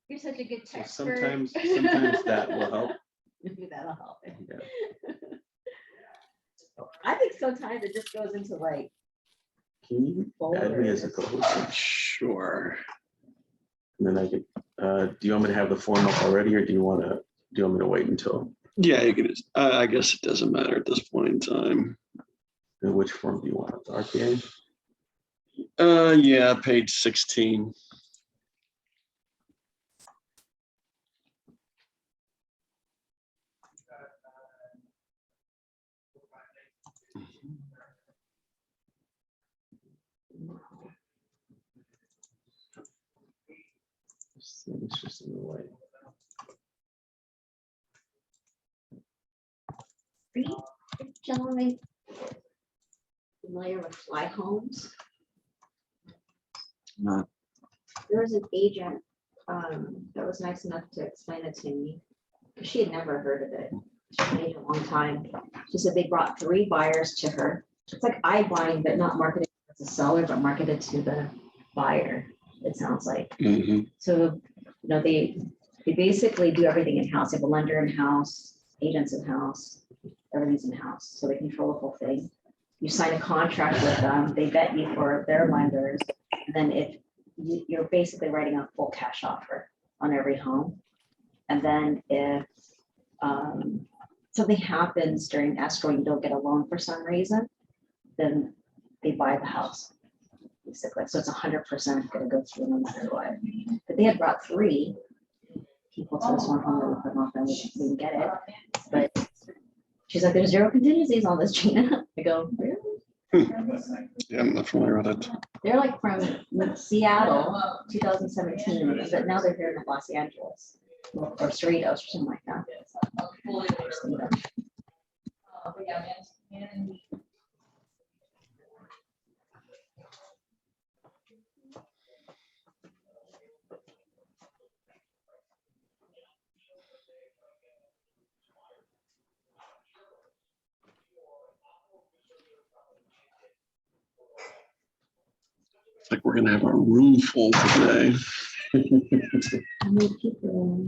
You're such a good So texter. sometimes that will help. Maybe that'll help. Yeah. I think sometimes it just goes into like. Can you add me as a folders. co-host? Sure. And then I could, do you want me to have the form up already, or do you want me to wait until, Yeah, you can just, I guess it doesn't matter at this point in time. which form do you want? The RPA? Yeah, page 16. It's just in the way. Are you gentlemen familiar with fly homes? Not There was an agent that was nice enough to explain it to me. She had never heard of it. She's been a long time. She said they brought 3 buyers to her. It's like iBuying, but not marketed to the seller, but marketed to the buyer, it sounds like. Mhm. So, they basically do everything in-house. They have a lender in-house, agents in-house, everything's in-house. So they control the whole thing. You sign a contract with them, they vet you for their lenders. And then if you're basically writing a full cash offer on every home. And then if something happens during escrow, you don't get a loan for some reason, then they buy the house. Basically, so it's 100% going to go through no matter what. But they had brought 3 people to this one home, and put them off, and we didn't get it. But she's like, "There's 0 contingencies on this, Gina." I go, "Really?" Yeah, I'm not familiar with it. They're like from Seattle, 2017, but now they're here in Los Angeles or Cerritos or something like that. It's like we're gonna have a room full today. How many people?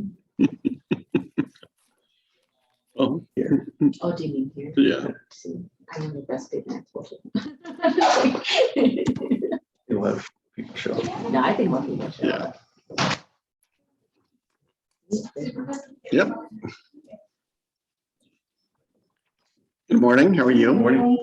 Oh, Here. Oh, do you mean here? yeah. See, I am the best big man. You'll have people show up. No, I think more people should. Yeah. Yep. Good morning. How are you? Morning.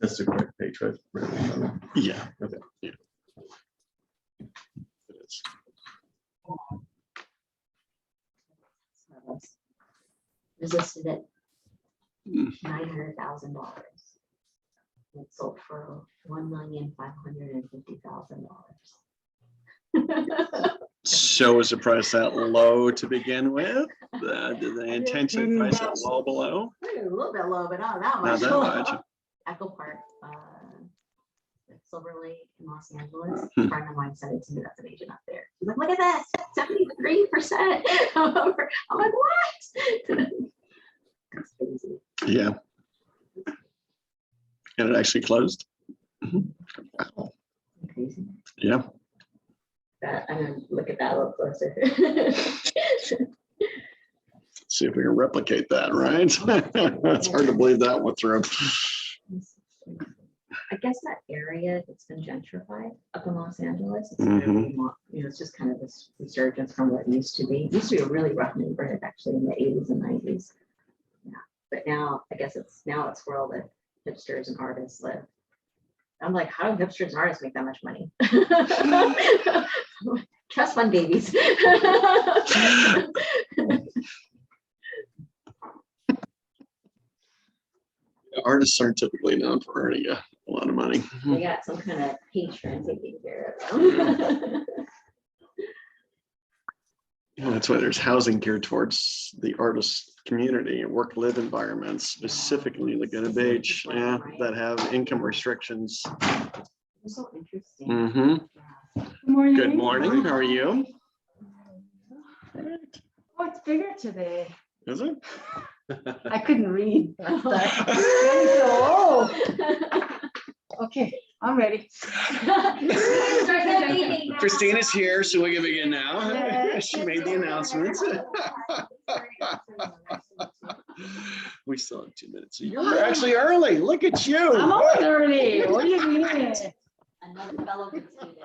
That's the correct page, right? Yeah. Okay. Yeah. It is. Resisted at Mm. $900,000. It sold for $1,550,000. So was the price that low to begin with? Did they intentionally price it well below? A little bit low, but not that Not much. that much. Echo Park, Silver Lake in Los Angeles. Hmm. A friend of mine said it to me, that's an agent up there. He's like, "Look at this, 73%." I'm like, "What?" That's crazy. Yeah. And it actually closed. Wow. Crazy. Yeah. That, I'm gonna look at that a little closer. See if we can replicate that, right? It's hard to believe that went through. I guess that area that's been gentrified up in Los Angeles, it's, Mhm. it's just kind of this resurgence from what it used to be. It used to be a really rough neighborhood actually in the 80s and 90s. Yeah, but now I guess it's where all the hipsters and artists live. I'm like, how do hipsters and artists make that much money? Trust fund babies. Artists aren't typically known for earning a lot of money. They got some kind of patron taking care of them. Yeah, that's why there's housing geared towards the artist community and work-live environments, specifically Laguna Beach, that have income restrictions. So interesting. Mm-hmm. Good morning. How are you? Oh, it's bigger today. Is it? I couldn't read. Okay, I'm ready. Christina's here, so we can begin now. Yes. She made the announcements. We still have 2 minutes. You're actually early. Look at you. I'm always early. What do you mean? Another fellow good student.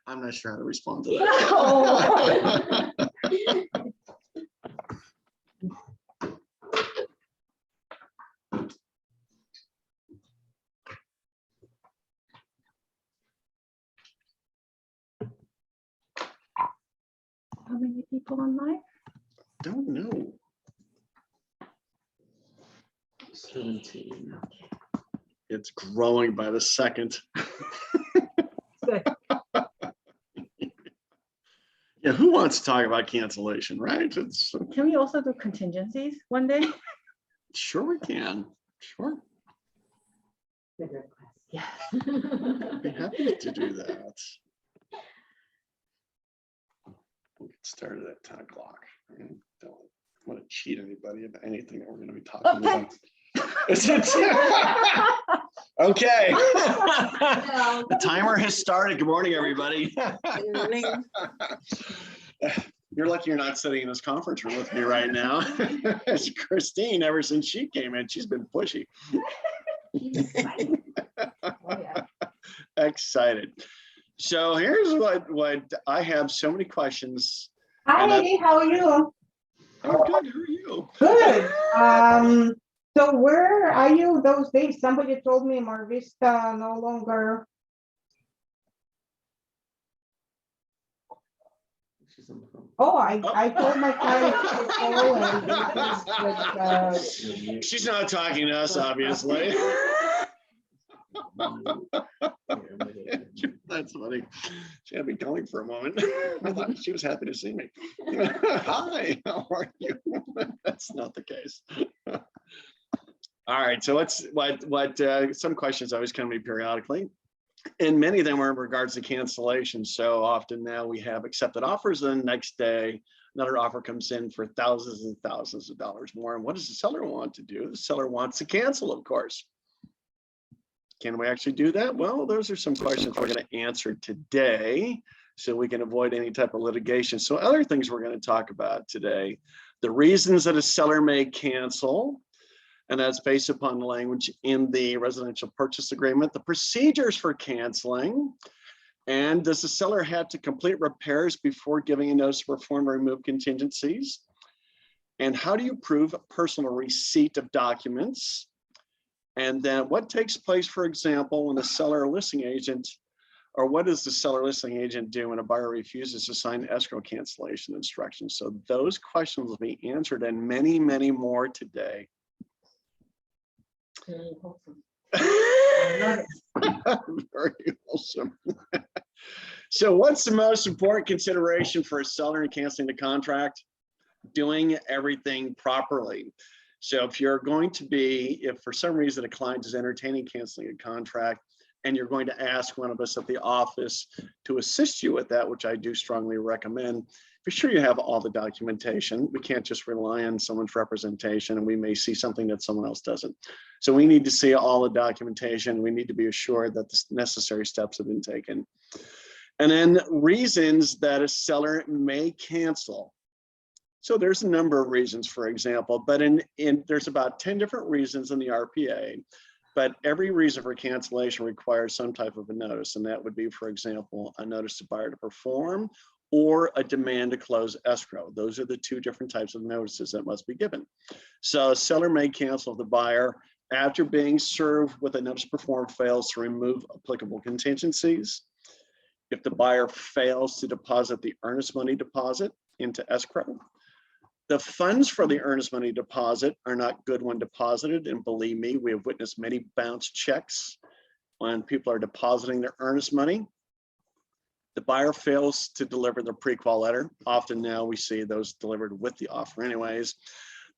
I'm not sure how to respond to Oh. that. How many people online? Don't know. 17. It's growing by the second. Good. Yeah, who wants to talk about cancellation, right? It's Can we also do contingencies one day? sure we can. Sure. Yeah. I'd be happy to do that. We'll get started at 10 o'clock. I don't want to cheat anybody about anything that we're going to be talking Okay. about. Okay. No. The timer has started. Good morning, everybody. Good morning. You're lucky you're not sitting in this conference room with me right now. It's Christine, ever since she came in, she's been pushy. Oh, yeah. Excited. So here's what I have so many questions. Hi, And, Eddie, how are you? Oh, good. Who are you? Good. So where are you those days? Somebody told me Mar Vista no longer. She's on the phone. Oh, I told my clients to call and but, She's not talking to us, obviously. That's funny. She had me going for a moment. I thought she was happy to see me. Hi, how are you? That's not the case. All right, so let's some questions always come to me periodically, and many of them are in regards to cancellation. So often now we have accepted offers, and the next day another offer comes in for thousands and thousands of dollars more. And what does the seller want to do? The seller wants to cancel, of course. Can we actually do that? Well, those are some questions we're going to answer today so we can avoid any type of litigation. So other things we're going to talk about today, the reasons that a seller may cancel, and that's based upon the language in the residential purchase agreement, the procedures for canceling, and does the seller have to complete repairs before giving a notice to perform or remove contingencies? And how do you prove personal receipt of documents? And then what takes place, for example, when the seller or listing agent, or what does the seller listing agent do when a buyer refuses to sign escrow cancellation instructions? So those questions will be answered and many, many more today. Very wholesome. Very wholesome. So what's the most important consideration for a seller in canceling the contract? Doing everything properly. So if you're going to be, if for some reason a client is entertaining canceling a contract and you're going to ask one of us at the office to assist you with that, which I do strongly recommend, be sure you have all the documentation. We can't just rely on someone's representation, and we may see something that someone else doesn't. So we need to see all the documentation. We need to be assured that the necessary steps have been taken. And then reasons that a seller may cancel. So there's a number of reasons, for example, but there's about 10 different reasons in the RPA, but every reason for cancellation requires some type of a notice. And that would be, for example, a notice to buyer to perform or a demand to close escrow. Those are the two different types of notices that must be given. So a seller may cancel if the buyer, after being served with a notice to perform, fails to remove applicable contingencies. If the buyer fails to deposit the earnest money deposit into escrow. The funds for the earnest money deposit are not good when deposited. And believe me, we have witnessed many bounce checks when people are depositing their earnest money. The buyer fails to deliver the pre-qual letter. Often now we see those delivered with the offer anyways.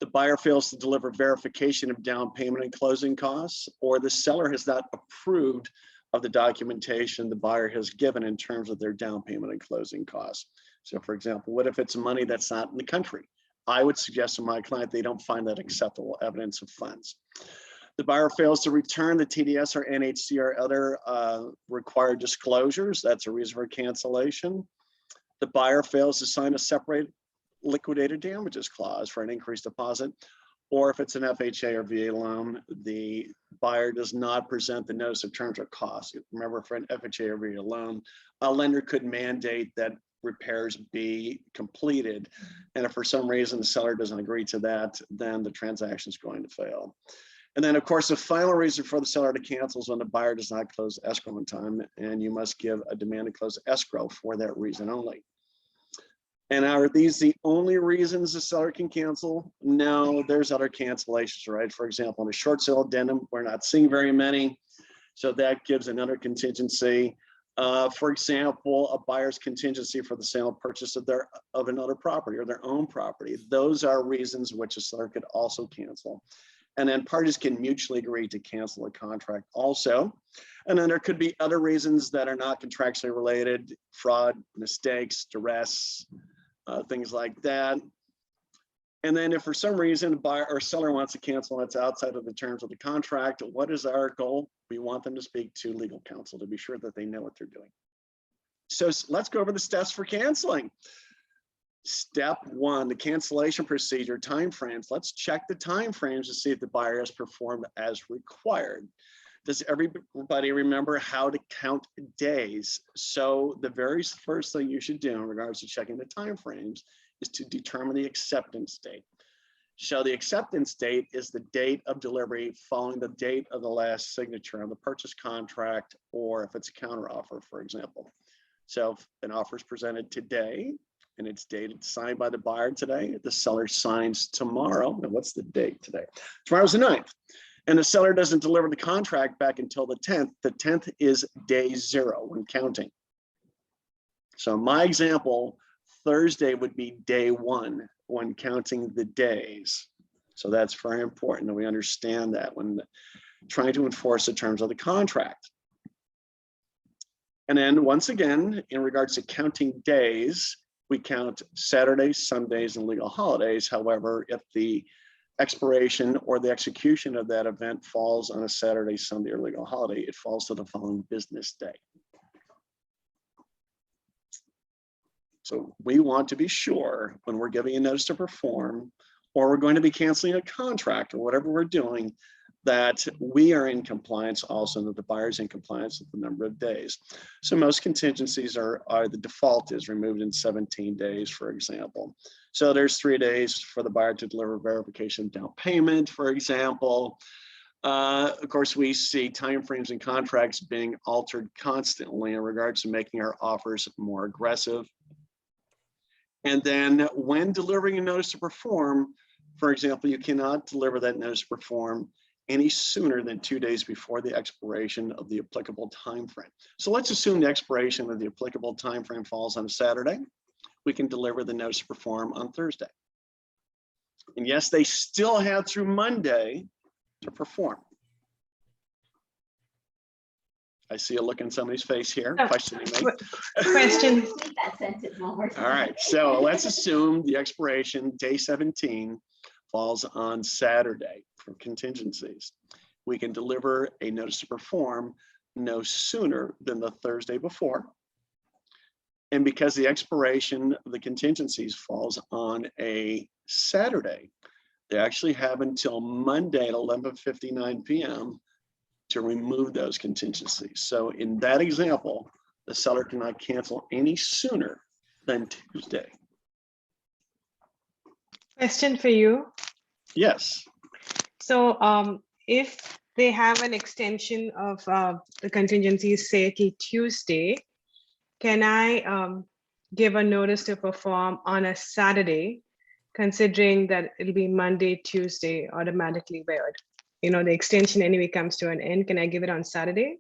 The buyer fails to deliver verification of down payment and closing costs, or the seller has not approved of the documentation the buyer has given in terms of their down payment and closing costs. So for example, what if it's money that's not in the country? I would suggest to my client they don't find that acceptable evidence of funds. The buyer fails to return the TDS or NHC or other required disclosures. That's a reason for cancellation. The buyer fails to sign a separate liquidated damages clause for an increased deposit, or if it's an FHA or VA loan, the buyer does not present the notice of terms or costs. Remember, for an FHA or VA loan, a lender could mandate that repairs be completed. And if for some reason the seller doesn't agree to that, then the transaction is going to fail. And then of course, the final reason for the seller to cancel is when the buyer does not close escrow in time, and you must give a demand to close escrow for that reason only. And are these the only reasons the seller can cancel? No, there's other cancellations, right? For example, in a short sale addendum, we're not seeing very many. So that gives another contingency. For example, a buyer's contingency for the sale and purchase of another property or their own property. Those are reasons which a seller could also cancel. And then parties can mutually agree to cancel a contract also. And then there could be other reasons that are not contractually related: fraud, mistakes, duress, things like that. And then if for some reason a buyer or seller wants to cancel and it's outside of the terms of the contract, what is our goal? We want them to speak to legal counsel to be sure that they know what they're doing. So let's go over the steps for canceling. Step one, the cancellation procedure, timeframes. Let's check the timeframes to see if the buyer has performed as required. Does everybody remember how to count days? So the very first thing you should do in regards to checking the timeframes is to determine the acceptance date. So the acceptance date is the date of delivery following the date of the last signature on the purchase contract, or if it's a counteroffer, for example. So if an offer is presented today and it's dated, signed by the buyer today, the seller signs tomorrow. And what's the date today? Tomorrow's the 9th. And the seller doesn't deliver the contract back until the 10th. The 10th is day 0 when counting. So my example, Thursday would be day 1 when counting the days. So that's very important that we understand that when trying to enforce the terms of the contract. And then once again, in regards to counting days, we count Saturdays, Sundays, and legal holidays. However, if the expiration or the execution of that event falls on a Saturday, Sunday, or legal holiday, it falls to the following business day. So we want to be sure when we're giving a notice to perform, or we're going to be canceling a contract, or whatever we're doing, that we are in compliance also, and that the buyer's in compliance with the number of days. So most contingencies are the default is removed in 17 days, for example. So there's 3 days for the buyer to deliver verification down payment, for example. Of course, we see timeframes and contracts being altered constantly in regards to making our offers more aggressive. And then when delivering a notice to perform, for example, you cannot deliver that notice to perform any sooner than 2 days before the expiration of the applicable time frame. So let's assume the expiration of the applicable time frame falls on a Saturday. We can deliver the notice to perform on Thursday. And yes, they still have through Monday to perform. I see a look in somebody's face here, questioning me. Question. Repeat that sentence one more time. All right, so let's assume the expiration, day 17, falls on Saturday for contingencies. We can deliver a notice to perform no sooner than the Thursday before. And because the expiration of the contingencies falls on a Saturday, they actually have until Monday at 11:59 p.m. to remove those contingencies. So in that example, the seller cannot cancel any sooner than Tuesday. Question for you. Yes. So if they have an extension of the contingencies, say till Tuesday, can I give a notice to perform on a Saturday, considering that it'll be Monday, Tuesday automatically waived? You know, the extension anyway comes to an end. Can I give it on Saturday?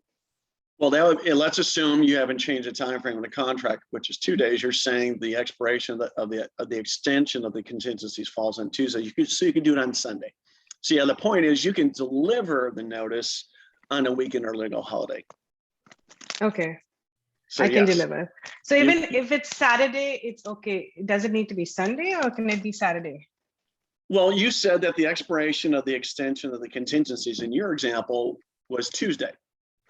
Well, that would, let's assume you haven't changed the time frame on the contract, which is 2 days. You're saying the expiration of the extension of the contingencies falls on Tuesday. You could do it on Sunday. So yeah, the point is you can deliver the notice on a weekend or legal holiday. Okay, So I can yes, deliver. So even if it's Saturday, it's okay. Does it need to be Sunday or can it be Saturday? well, you said that the expiration of the extension of the contingencies in your example was Tuesday.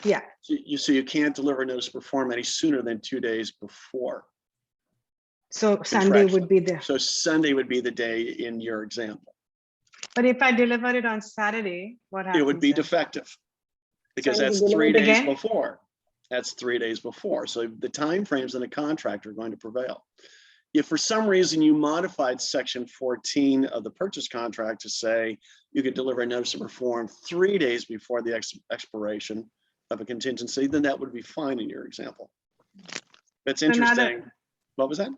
Yeah, So you can't deliver notice to perform any sooner than 2 days before. so Sunday would be the, So Sunday would be the day in your example. but if I deliver it on Saturday, what happens? It would be then? defective because So I need that's to deliver 3 it days again? before. That's 3 days before. So the timeframes in the contract are going to prevail. If for some reason you modified section 14 of the purchase contract to say you could deliver a notice to perform 3 days before the expiration of a contingency, then that would be fine in your example. That's So now that- interesting. What was that?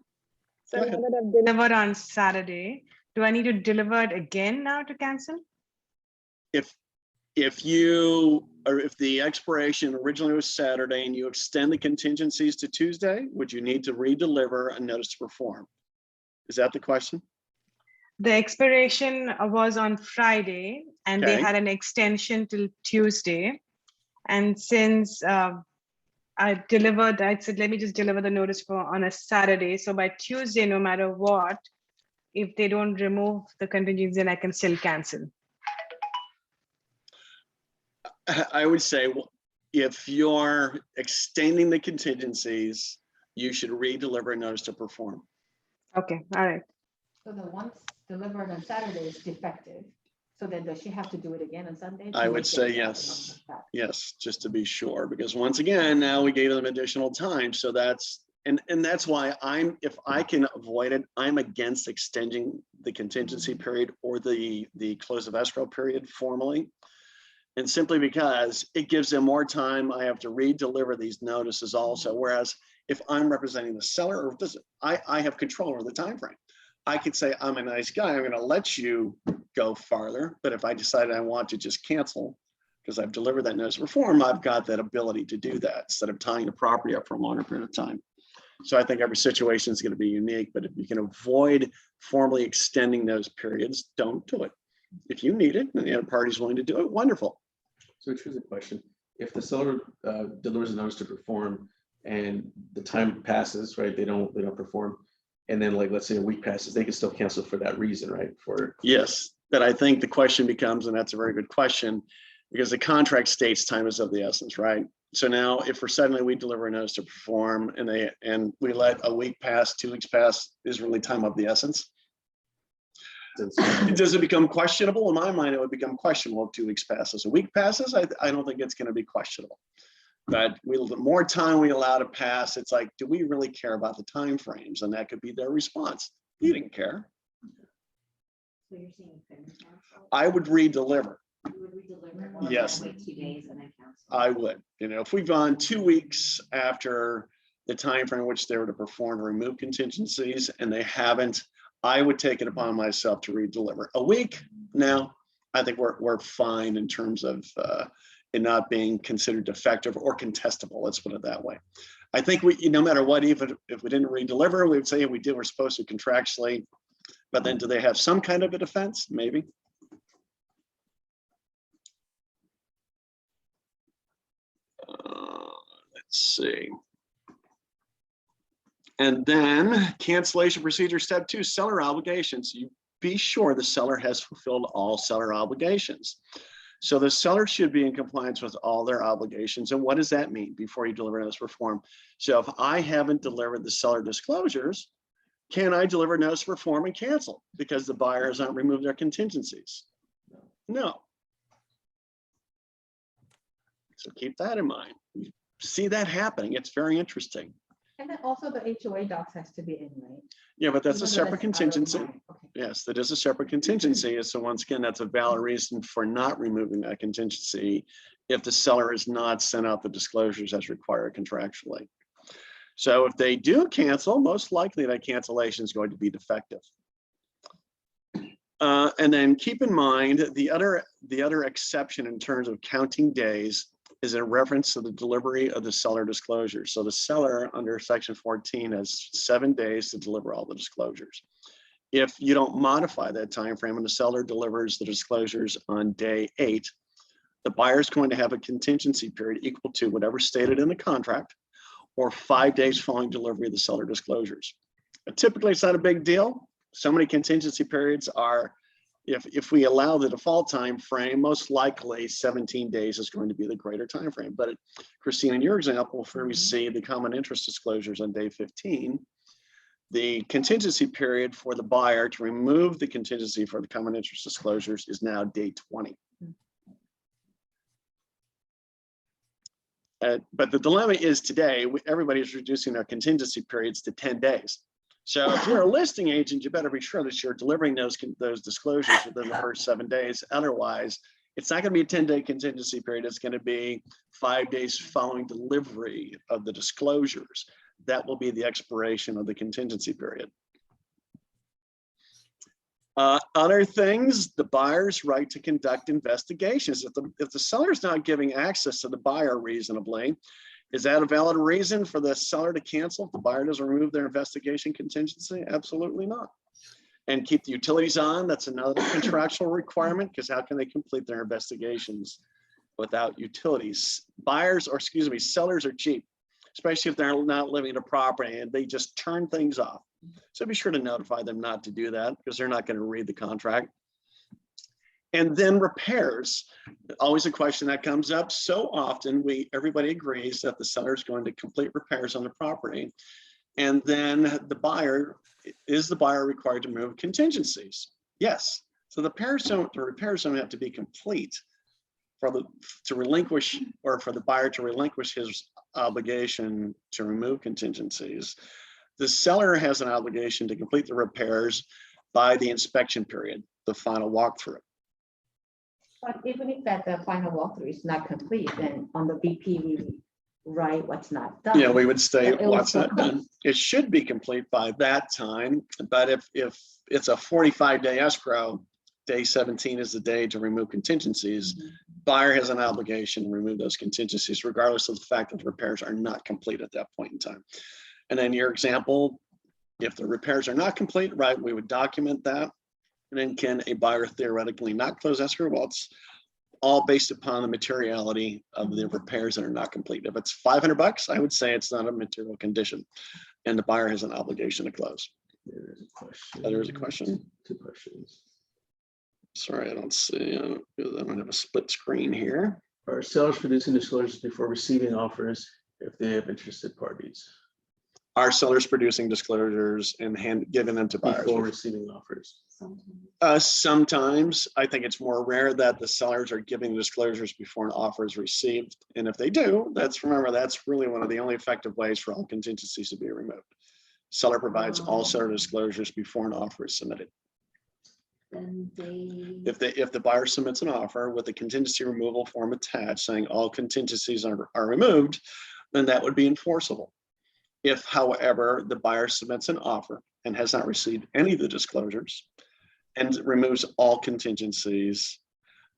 So Go now ahead. that I've delivered on Saturday, do I need to deliver it again now to cancel? If the expiration originally was Saturday and you extend the contingencies to Tuesday, would you need to redeliver a notice to perform? Is that the question? The expiration was on Friday and they Okay. had an extension till Tuesday. And since I said, let me just deliver the notice on a Saturday. So by Tuesday, no matter what, if they don't remove the contingency, then I can still cancel. I would say if you're extending the contingencies, you should redeliver a notice to perform. Okay, all right. So the once delivered on Saturday is defective. So then does she have to do it again on Sunday? to I would make say it yes. back? Yes, just to be sure, because once again, now we gave them additional time. So that's, and that's why if I can avoid it, I'm against extending the contingency period or the close of escrow period formally. And simply because it gives them more time, I have to redeliver these notices also. Whereas if I'm representing the seller, or I have control over the time frame. I could say, I'm a nice guy, I'm gonna let you go farther. But if I decide I want to just cancel, because I've delivered that notice of perform, I've got that ability to do that instead of tying the property up for a longer period of time. So I think every situation is gonna be unique, but if you can avoid formally extending those periods, don't do it. If you need it and the other party's willing to do it, wonderful. So here's a question. If the seller delivers a notice to perform and the time passes, right, they don't perform, and then like, let's say a week passes, they can still cancel for that reason, right? Yes, but I think the question becomes, and that's a very good question, because the contract states time is of the essence, right? So now if for suddenly we deliver a notice to perform and we let a week pass, 2 weeks pass, is really time of the essence? Does it become questionable? In my mind, it would become questionable if 2 weeks passes. A week passes, I don't think it's going to be questionable. But the more time we allow to pass, it's like, do we really care about the time frames? And that could be their response. You didn't care. So you're saying cancel? I would redeliver. You would redeliver it or Yes. wait 2 days and then cancel? I would. If we've gone 2 weeks after the time frame in which they were to perform to remove contingencies and they haven't, I would take it upon myself to redeliver. A week, no, I think we're fine in terms of it not being considered defective or contestable. Let's put it that way. I think no matter what, even if we didn't redeliver, we would say we're supposed to contractually, but then do they have some kind of a defense? Maybe. Let's see. And then cancellation procedure, step 2, seller obligations. You be sure the seller has fulfilled all seller obligations. So the seller should be in compliance with all their obligations. And what does that mean before you deliver notice of perform? So if I haven't delivered the seller disclosures, can I deliver notice of perform and cancel because the buyer has not removed their contingencies? No. So keep that in mind. You see that happening. It's very interesting. And then also the HOA docs has to be in, right? Yeah, but that's a Even though separate out of contingency. line. Okay. Yes, that is a separate contingency. So once again, that's a valid reason for not removing that contingency if the seller has not sent out the disclosures as required contractually. So if they do cancel, most likely that cancellation is going to be defective. And then keep in mind the other exception in terms of counting days is in reference to the delivery of the seller disclosure. So the seller under section 14 has 7 days to deliver all the disclosures. If you don't modify that time frame and the seller delivers the disclosures on day 8, the buyer is going to have a contingency period equal to whatever stated in the contract or 5 days following delivery of the seller disclosures. Typically, it's not a big deal. So many contingency periods are, if we allow the default time frame, most likely 17 days is going to be the greater time frame. But Christine, in your example, where we see the common interest disclosures on day 15, the contingency period for the buyer to remove the contingency for the common interest disclosures is now day 20. But the dilemma is today, everybody's reducing their contingency periods to 10 days. So if you're a listing agent, you better be sure that you're delivering those disclosures within the first 7 days. Otherwise, it's not going to be a 10-day contingency period. It's going to be 5 days following delivery of the disclosures. That will be the expiration of the contingency period. Other things, the buyer's right to conduct investigations. If the seller's not giving access to the buyer reasonably, is that a valid reason for the seller to cancel if the buyer doesn't remove their investigation contingency? Absolutely not. And keep the utilities on, that's another contractual requirement, because how can they complete their investigations without utilities? Sellers are cheap, especially if they're not living in a property and they just turn things off. So be sure to notify them not to do that, because they're not going to read the contract. And then repairs, always a question that comes up so often. Everybody agrees that the seller is going to complete repairs on the property. And then the buyer required to remove contingencies? Yes. So the repairs don't have to be complete for the buyer to relinquish his obligation to remove contingencies. The seller has an obligation to complete the repairs by the inspection period, the final walkthrough. But even if the final walkthrough is not complete, then on the BP, we write what's not done. Yeah, we would state It was what's not done. It should be complete by that time, but if it's a 45-day escrow, day 17 is the day to remove contingencies. Buyer has an obligation to remove those contingencies, regardless of the fact that the repairs are not complete at that point in time. And then your example, if the repairs are not complete, right, we would document that. And then can a buyer theoretically not close escrow? Well, it's all based upon the materiality of the repairs that are not complete. If it's $500, I would say it's not a material condition and the buyer has an obligation to close. There is a question. There is a question. Two questions. Sorry, I don't see. I don't have a split screen here. Are sellers producing disclosures before receiving offers if they have interested parties? Are sellers producing disclosures and giving them to buyers? Before receiving offers. Sometimes I think it's more rare that the sellers are giving disclosures before an offer is received. And if they do, remember, that's really one of the only effective ways for all contingencies to be removed. Seller provides all seller disclosures before an offer is submitted. Then If the buyer submits an offer with a contingency removal form attached saying all contingencies are removed, then that would be enforceable. If, however, the buyer submits an offer and has not received any of the disclosures and removes all contingencies,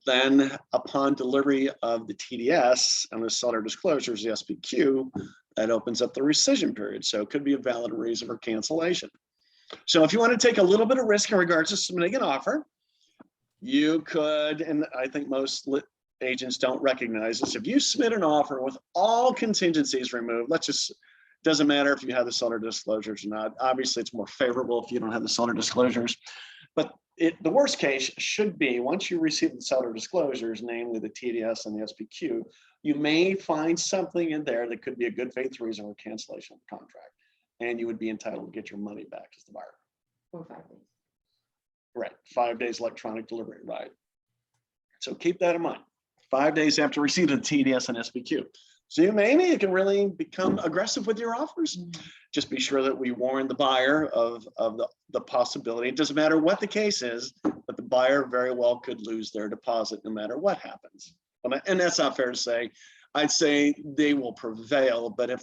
then upon delivery of the TDS and the seller disclosures, the SPQ, that opens up the rescission period. So it could be a valid reason for cancellation. So if you want to take a little bit of risk in regards to submitting an offer, you could, and I think most agents don't recognize this, if you submit an offer with all contingencies removed, doesn't matter if you have the seller disclosures or not. Obviously, it's more favorable if you don't have the seller disclosures. But the worst case should be once you receive the seller disclosures, namely the TDS and the SPQ, you may find something in there that could be a good faith reason for cancellation of the contract. And you would be entitled to get your money back as the buyer. 4 or 5 days. Right, 5 days electronic delivery, right? So keep that in mind. 5 days after receipt of the TDS and SPQ. So you can really become aggressive with your offers. Just be sure that we warn the buyer of the possibility. It doesn't matter what the case is, but the buyer very well could lose their deposit no matter what happens. And that's not fair to say. I'd say they will prevail, but if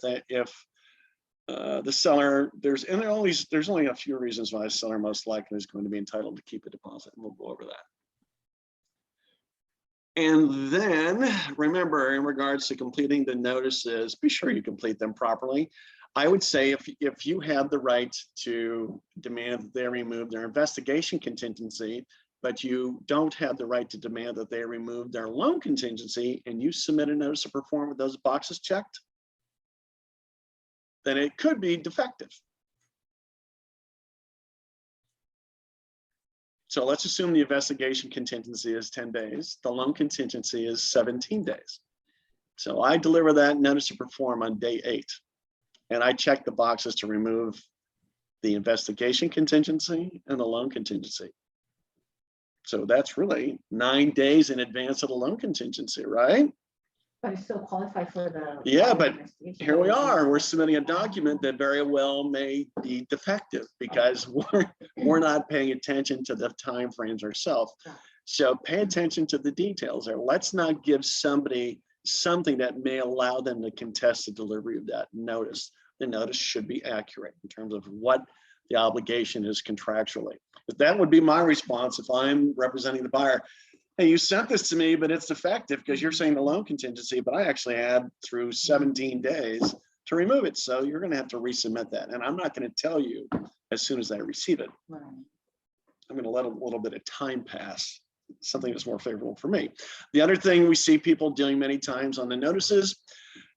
the seller, there's only a few reasons why a seller most likely is going to be entitled to keep a deposit, and we'll go over that. And then remember, in regards to completing the notices, be sure you complete them properly. I would say if you have the right to demand that they remove their investigation contingency, but you don't have the right to demand that they remove their loan contingency, and you submit a notice of perform with those boxes checked, then it could be defective. So let's assume the investigation contingency is 10 days. The loan contingency is 17 days. So I deliver that notice to perform on day 8. And I check the boxes to remove the investigation contingency and the loan contingency. So that's really 9 days in advance of the loan contingency, right? But it's still qualified for the. Yeah, but investigation. here we are, we're submitting a document that very well may be defective because we're not paying attention to the timeframes ourselves. So pay attention to the details there. Let's not give somebody something that may allow them to contest the delivery of that notice. The notice should be accurate in terms of what the obligation is contractually. But that would be my response if I'm representing the buyer. Hey, you sent this to me, but it's defective because you're saying the loan contingency, but I actually had through 17 days to remove it. So you're going to have to resubmit that. And I'm not going to tell you as soon as I receive it. Right. I'm going to let a little bit of time pass, something that's more favorable for me. The other thing we see people doing many times on the notices,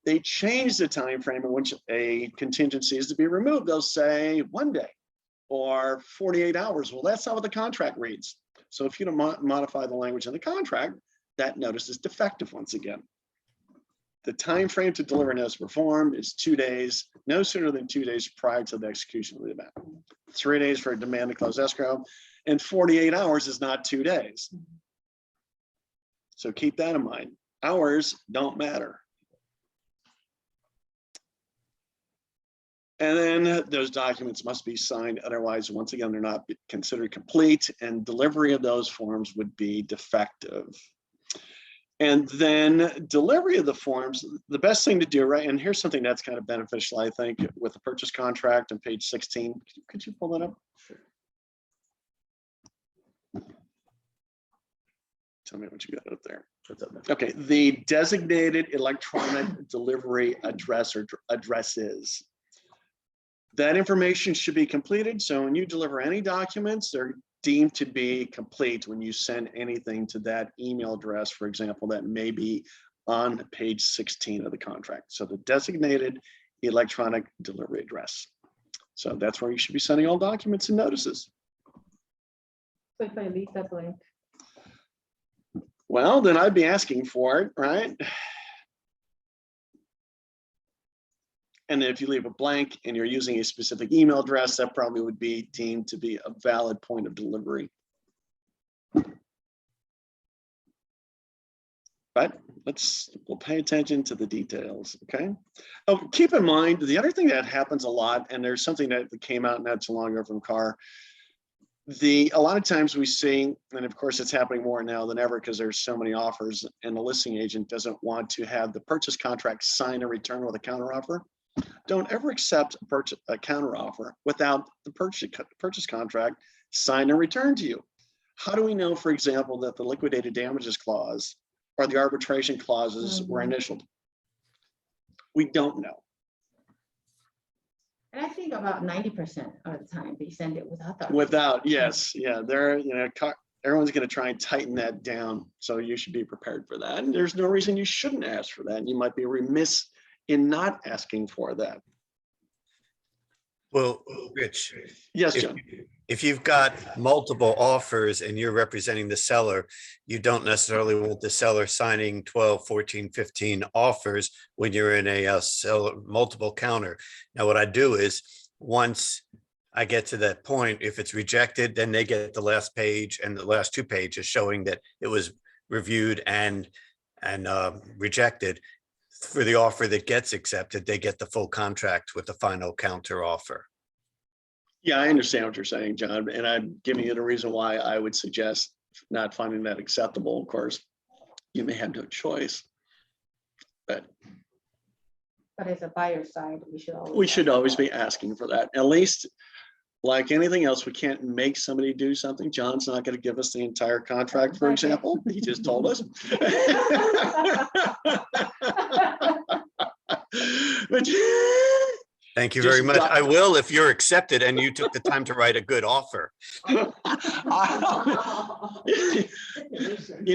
they change the time frame in which a contingency is to be removed. They'll say 1 day or 48 hours. Well, that's not what the contract reads. So if you don't modify the language in the contract, that notice is defective once again. The time frame to deliver a notice of perform is 2 days, no sooner than 2 days prior to the execution of the event. 3 days for a demand to close escrow, and 48 hours is not 2 days. So keep that in mind. Hours don't matter. And then those documents must be signed. Otherwise, once again, they're not considered complete, and delivery of those forms would be defective. And then delivery of the forms, the best thing to do, right? And here's something that's kind of beneficial, I think, with the purchase contract on page 16. Could you pull that up? Sure. Tell me what you got up there. What's up, man? Okay, the designated electronic delivery address or addresses. That information should be completed. So when you deliver any documents, they're deemed to be complete when you send anything to that email address, for example, that may be on page 16 of the contract. So the designated electronic delivery address. So that's where you should be sending all documents and notices. So if I leave that blank, Well, then I'd be asking for it, right? And if you leave a blank and you're using a specific email address, that probably would be deemed to be a valid point of delivery. But we'll pay attention to the details, okay? Oh, keep in mind, the other thing that happens a lot, and there's something that came out not too long ago from CAR, a lot of times we see, and of course it's happening more now than ever because there's so many offers, and the listing agent doesn't want to have the purchase contract sign and return with a counteroffer. Don't ever accept a counteroffer without the purchase contract signed and returned to you. How do we know, for example, that the liquidated damages clause or the arbitration clauses were initialed? We don't know. and I think about 90% of the time they send it without that. Without, yes, yeah, everyone's going to try and tighten that down. So you should be prepared for that. And there's no reason you shouldn't ask for that. And you might be remiss in not asking for that. Well, Rich, Yes, if, John. if you've got multiple offers and you're representing the seller, you don't necessarily want the seller signing 12, 14, 15 offers when you're in a seller multiple counter. Now, what I do is once I get to that point, if it's rejected, then they get the last page and the last 2 pages showing that it was reviewed and rejected. For the offer that gets accepted, they get the full contract with the final counter offer. Yeah, I understand what you're saying, John, and I'm giving you the reason why I would suggest not finding that acceptable. Of course, you may have no choice, but But as a buyer side, we should always. we should always be asking for that. At least like anything else, we can't make somebody do something. John's not going to give us the entire contract, for example. He just told us. But Thank you Just very much. got- I will if you're accepted and you took the time to write a good offer. You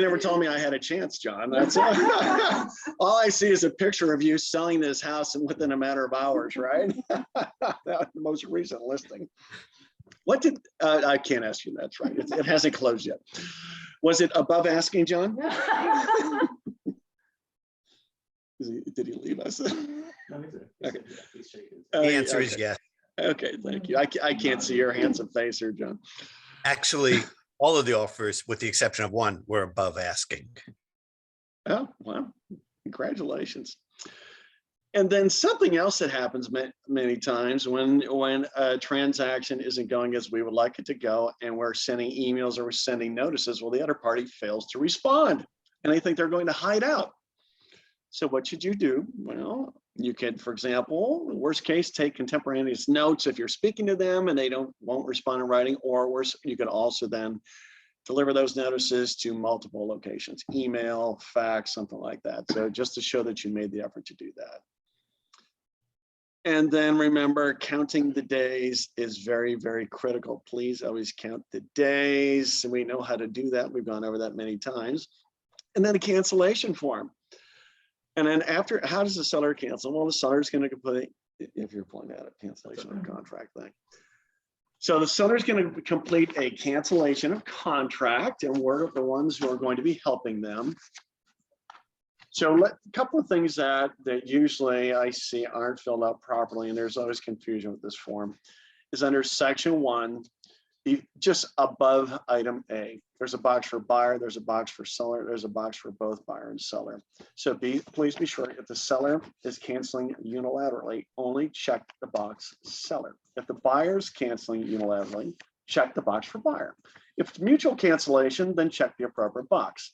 never told me I had a chance, John. That's all I see is a picture of you selling this house and within a matter of hours, right? That was the most recent listing. What did I can't ask you? That's right. It hasn't closed yet. Was it above asking, John? Did he leave us? Okay. The answer is Okay. yes. Okay, thank you. I can't see your handsome face here, John. Actually, all of the offers, with the exception of one, were above asking. Oh, wow. Congratulations. And then something else that happens many times when a transaction isn't going as we would like it to go, and we're sending emails or we're sending notices, well, the other party fails to respond and they think they're going to hide out. So what should you do? Well, you could, for example, worst case, take contemporaneous notes if you're speaking to them and they won't respond in writing, or worse, you could also then deliver those notices to multiple locations, email, fax, something like that. So just to show that you made the effort to do that. And then remember, counting the days is very, very critical. Please always count the days. We know how to do that. We've gone over that many times. And then a cancellation form. And then after, how does the seller cancel? Well, the seller is going to complete, if you're pointing at a cancellation of contract thing. So the seller is going to complete a cancellation of contract, and we're the ones who are going to be helping them. So a couple of things that usually I see aren't filled out properly, and there's always confusion with this form, is under section 1, just above item A. There's a box for buyer, there's a box for seller, there's a box for both buyer and seller. So please be sure, if the seller is canceling unilaterally, only check the box seller. If the buyer is canceling unilaterally, check the box for buyer. If it's mutual cancellation, then check the appropriate box.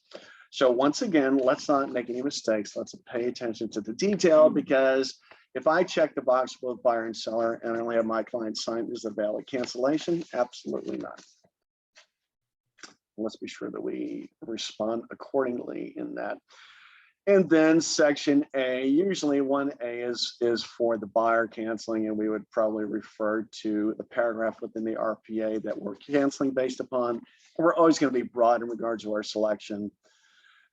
So once again, let's not make any mistakes. Let's pay attention to the detail, because if I check the box for both buyer and seller and I only have my client sign, is it a valid cancellation? Absolutely not. Let's be sure that we respond accordingly in that. And then section A, usually 1A is for the buyer canceling, and we would probably refer to the paragraph within the RPA that we're canceling based upon. And we're always going to be broad in regards to our selection.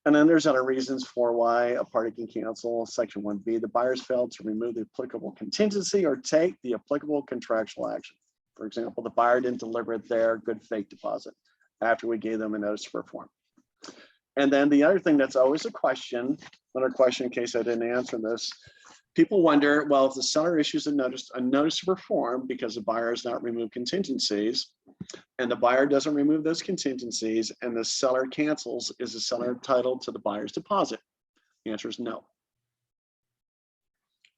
And then there's other reasons for why a party can cancel. Section 1B, the buyers failed to remove the applicable contingency or take the applicable contractual action. For example, the buyer didn't deliver their good faith deposit after we gave them a notice to perform. And then the other thing that's always a question, another question in case I didn't answer this, people wonder, well, if the seller issues a notice to perform because the buyer has not removed contingencies, and the buyer doesn't remove those contingencies and the seller cancels, is the seller entitled to the buyer's deposit? The answer is no.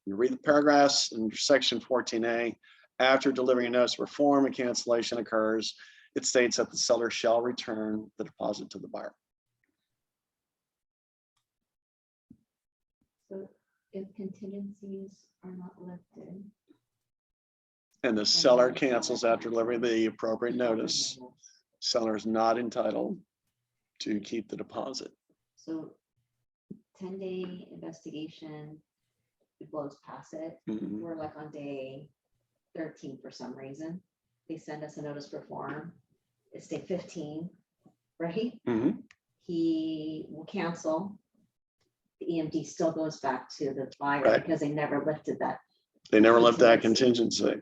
You read the paragraphs in section 14A, after delivering a notice to perform and cancellation occurs, it states that the seller shall return the deposit to the buyer. So if contingencies are not lifted. And the seller cancels after delivering the appropriate notice, seller is not entitled to keep the deposit. So 10-day investigation, it blows past it. Mhm. We're like on day 13 for some reason. They send us a notice to perform. It's day 15, right? Mhm. He will cancel. The EMD still goes back to the buyer Right. because they never lifted that. They never left that contingency.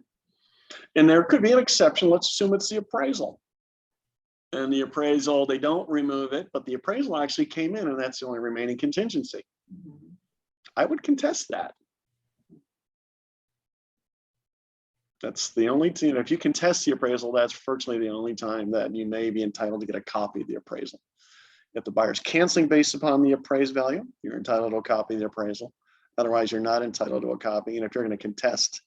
And there could be an exception. Let's assume it's the appraisal. And the appraisal, they don't remove it, but the appraisal actually came in and that's the only remaining contingency. Mhm. I would contest that. That's the only thing, if you contest the appraisal, that's virtually the only time that you may be entitled to get a copy of the appraisal. If the buyer's canceling based upon the appraised value, you're entitled to a copy of the appraisal. Otherwise, you're not entitled to a copy. And if you're going to contest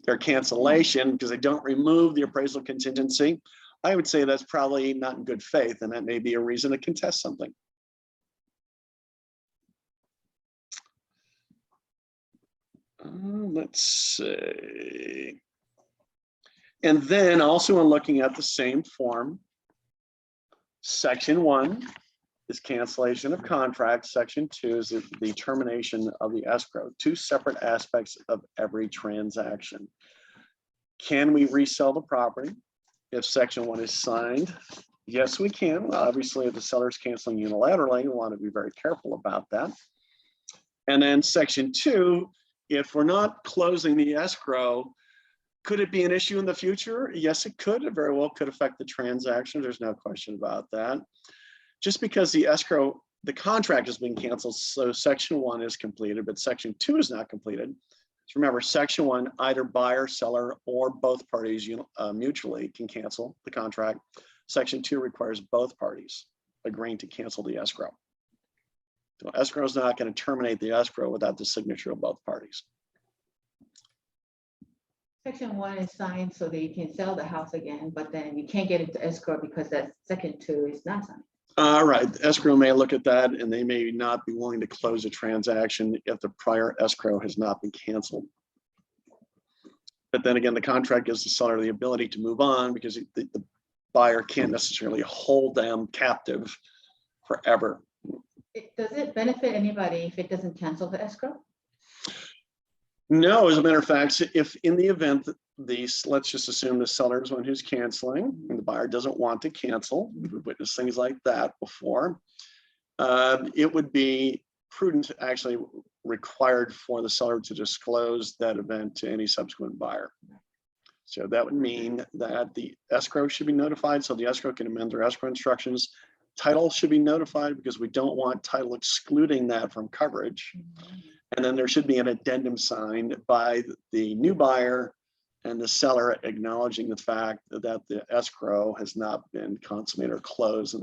their cancellation because they don't remove the appraisal contingency, I would say that's probably not in good faith, and that may be a reason to contest something. Let's see. And then also in looking at the same form, section 1 is cancellation of contract. Section 2 is the termination of the escrow. Two separate aspects of every transaction. Can we resell the property if section 1 is signed? Yes, we can. Well, obviously, if the seller's canceling unilaterally, we want to be very careful about that. And then section 2, if we're not closing the escrow, could it be an issue in the future? Yes, it could. It very well could affect the transaction. There's no question about that. Just because the escrow, the contract has been canceled, so section 1 is completed, but section 2 is not completed. So remember, section 1, either buyer, seller, or both parties mutually can cancel the contract. Section 2 requires both parties agreeing to cancel the escrow. So escrow is not going to terminate the escrow without the signature of both parties. Section 1 is signed so that you can sell the house again, but then you can't get into escrow because that section 2 is not signed. All right, escrow may look at that and they may not be willing to close a transaction if the prior escrow has not been canceled. But then again, the contract gives the seller the ability to move on because the buyer can't necessarily hold them captive forever. Does it benefit anybody if it doesn't cancel the escrow? No, as a matter of fact, if in the event that let's just assume the seller is one who's canceling and the buyer doesn't want to cancel, we've witnessed things like that before, it would be prudent, actually required for the seller to disclose that event to any subsequent buyer. So that would mean that the escrow should be notified so the escrow can amend their escrow instructions. Title should be notified because we don't want title excluding that from coverage. And then there should be an addendum signed by the new buyer and the seller acknowledging the fact that the escrow has not been consummated or closed in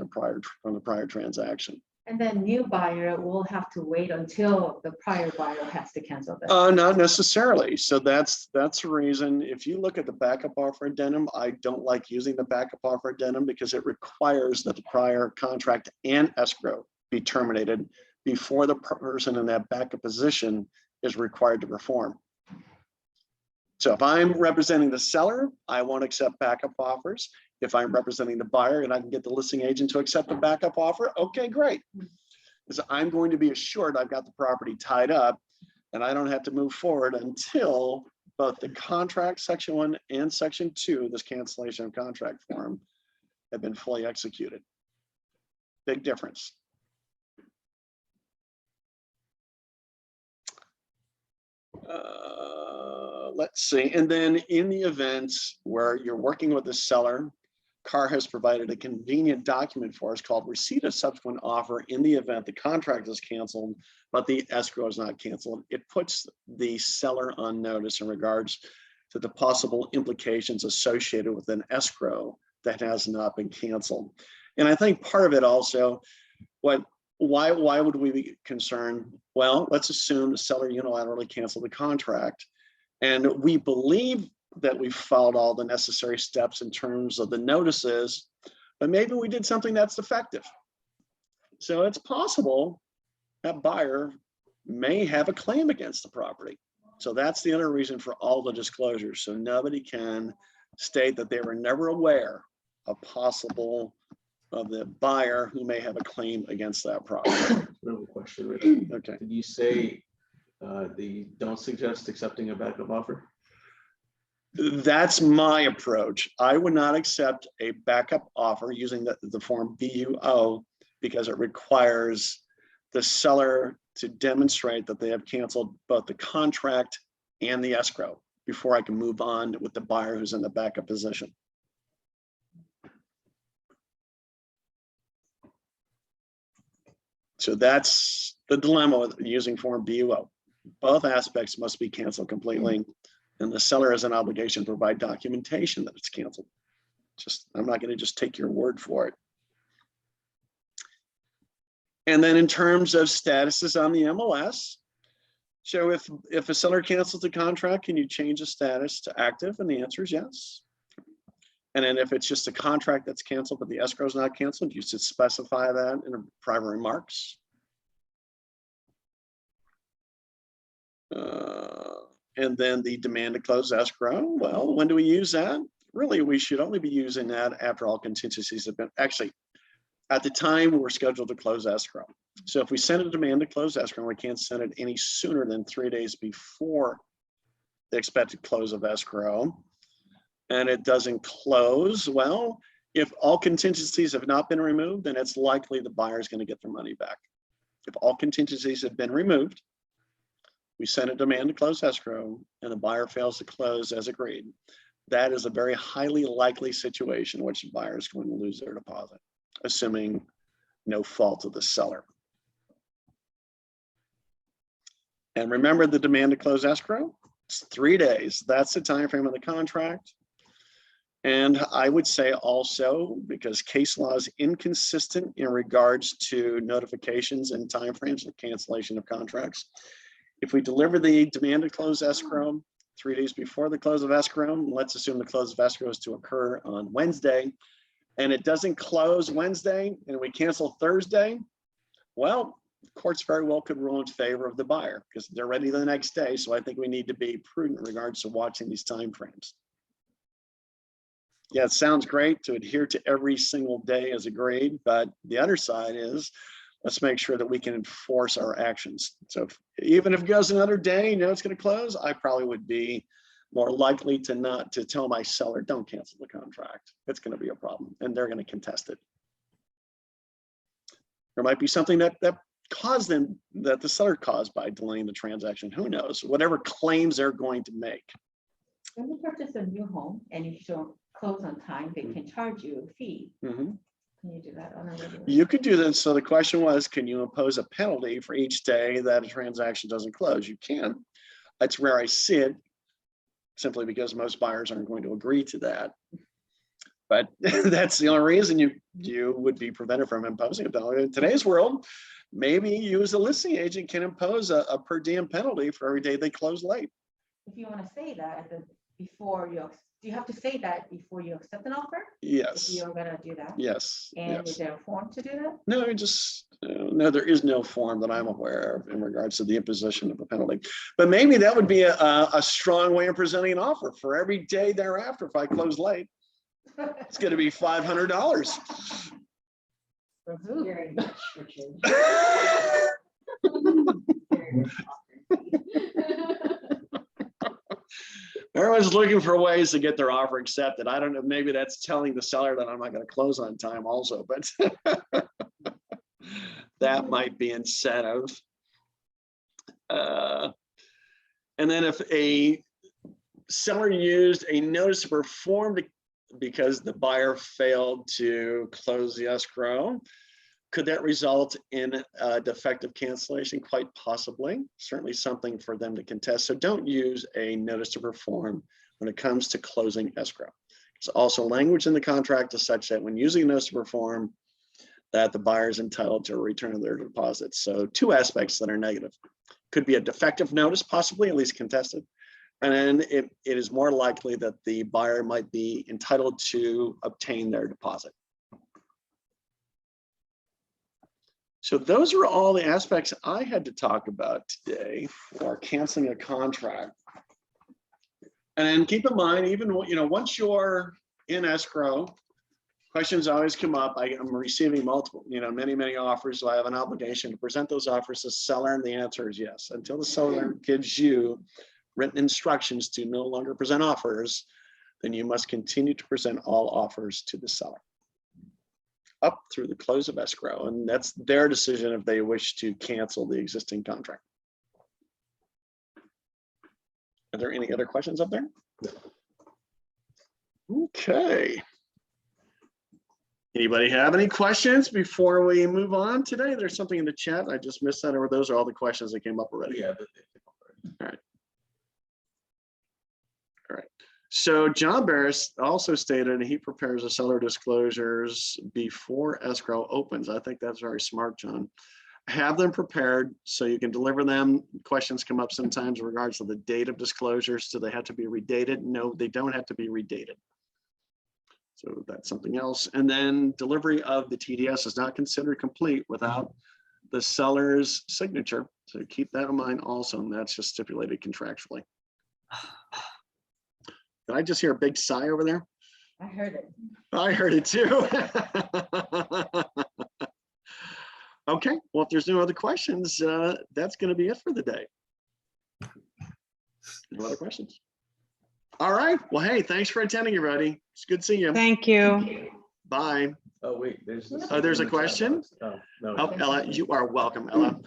from the prior transaction. And then new buyer will have to wait until the prior buyer has to cancel that. Not necessarily. So that's the reason. If you look at the backup offer addendum, I don't like using the backup offer addendum because it requires that the prior contract and escrow be terminated before the person in that backup position is required to perform. So if I'm representing the seller, I won't accept backup offers. If I'm representing the buyer and I can get the listing agent to accept the backup offer, okay, great. Because I'm going to be assured I've got the property tied up and I don't have to move forward until both the contract, section 1 and section 2, this cancellation of contract form, have been fully executed. Big difference. Let's see. And then in the events where you're working with the seller, CAR has provided a convenient document for us called receipt of subsequent offer in the event the contract is canceled, but the escrow is not canceled. It puts the seller on notice in regards to the possible implications associated with an escrow that has not been canceled. And I think part of it also, why would we be concerned? Well, let's assume the seller unilaterally canceled the contract. And we believe that we've followed all the necessary steps in terms of the notices, but maybe we did something that's defective. So it's possible that buyer may have a claim against the property. So that's the other reason for all the disclosures. So nobody can state that they were never aware of the buyer who may have a claim against that property. Another question, Rich. Okay. Did you say don't suggest accepting a backup offer? That's my approach. I would not accept a backup offer using the form BUO because it requires the seller to demonstrate that they have canceled both the contract and the escrow before I can move on with the buyer who's in the backup position. So that's the dilemma with using form BUO. Both aspects must be canceled completely, and the seller has an obligation to provide documentation that it's canceled. I'm not going to just take your word for it. And then in terms of statuses on the MLS, so if a seller cancels the contract, can you change the status to active? And the answer is yes. And then if it's just a contract that's canceled, but the escrow is not canceled, you should specify that in private remarks. And then the demand to close escrow. Well, when do we use that? really, we should only be using that after all contingencies have been, actually, at the time we're scheduled to close escrow. So if we send a demand to close escrow, we can't send it any sooner than 3 days before the expected close of escrow, and it doesn't close, well, if all contingencies have not been removed, then it's likely the buyer is going to get their money back. If all contingencies have been removed, we send a demand to close escrow and the buyer fails to close as agreed. That is a very highly likely situation in which the buyer is going to lose their deposit, assuming no fault of the seller. And remember the demand to close escrow? It's 3 days. That's the time frame of the contract. And I would say also, because case law is inconsistent in regards to notifications and timeframes of cancellation of contracts, if we deliver the demand to close escrow 3 days before the close of escrow, let's assume the close of escrow is to occur on Wednesday, and it doesn't close Wednesday, and we cancel Thursday, well, courts very well could rule in favor of the buyer because they're ready the next day. So I think we need to be prudent in regards to watching these timeframes. Yeah, it sounds great to adhere to every single day as agreed, but the other side is, let's make sure that we can enforce our actions. So even if it goes another day, you know it's going to close, I probably would be more likely to not to tell my seller, don't cancel the contract. It's going to be a problem, and they're going to contest it. There might be something that caused them, that the seller caused by delaying the transaction. Who knows? Whatever claims they're going to make. When you purchase a new home and you don't close on time, they can charge you a fee. Mm-hmm. Can you do that on a regular? You could do that. So the question was, can you impose a penalty for each day that a transaction doesn't close? You can. That's where I see it, simply because most buyers aren't going to agree to that. But that's the only reason you would be prevented from imposing a penalty. In today's world, maybe you as a listing agent can impose a per diem penalty for every day they close late. If you want to say that before you, do you have to say that before you accept an offer? Yes. If you're gonna do that? Yes. And yes. is there a form to do that? No, no, there is no form that I'm aware of in regards to the imposition of a penalty. But maybe that would be a strong way of presenting an offer. For every day thereafter, if I close late, it's going to be $500. For who? Very much, Richard. Very much. Everyone's looking for ways to get their offer accepted. I don't know, maybe that's telling the seller that I'm not going to close on time also, but that might be incentive. And then if a seller used a notice to perform because the buyer failed to close the escrow, could that result in a defective cancellation? Quite possibly. Certainly something for them to contest. So don't use a notice to perform when it comes to closing escrow. There's also language in the contract is such that when using a notice to perform, that the buyer is entitled to a return of their deposits. So two aspects that are negative. Could be a defective notice, possibly, at least contested. And then it is more likely that the buyer might be entitled to obtain their deposit. So those are all the aspects I had to talk about today for canceling a contract. And keep in mind, even once you're in escrow, questions always come up. I'm receiving multiple, many offers. So I have an obligation to present those offers to the seller, and the answer is yes. Until the seller gives you written instructions to no longer present offers, then you must continue to present all offers to the seller up through the close of escrow, and that's their decision if they wish to cancel the existing contract. Are there any other questions up there? Okay. Anybody have any questions before we move on today? There's something in the chat. I just missed that, or those are all the questions that came up already. Yeah. All right. All right. So John Barris also stated he prepares the seller disclosures before escrow opens. I think that's very smart, John. Have them prepared so you can deliver them. Questions come up sometimes in regards to the date of disclosures. Do they have to be redated? No, they don't have to be redated. So that's something else. And then delivery of the TDS is not considered complete without the seller's signature. So keep that in mind also, and that's just stipulated contractually. Did I just hear a big sigh over there? I heard it. I heard it too. Okay, well, if there's no other questions, that's going to be it for the day. No other questions? All right, well, hey, thanks for attending, everybody. It's good seeing you. Thank you. Bye. Oh, wait, there's. Oh, there's a question? Oh, no. Oh, Ella, you are welcome, Ella.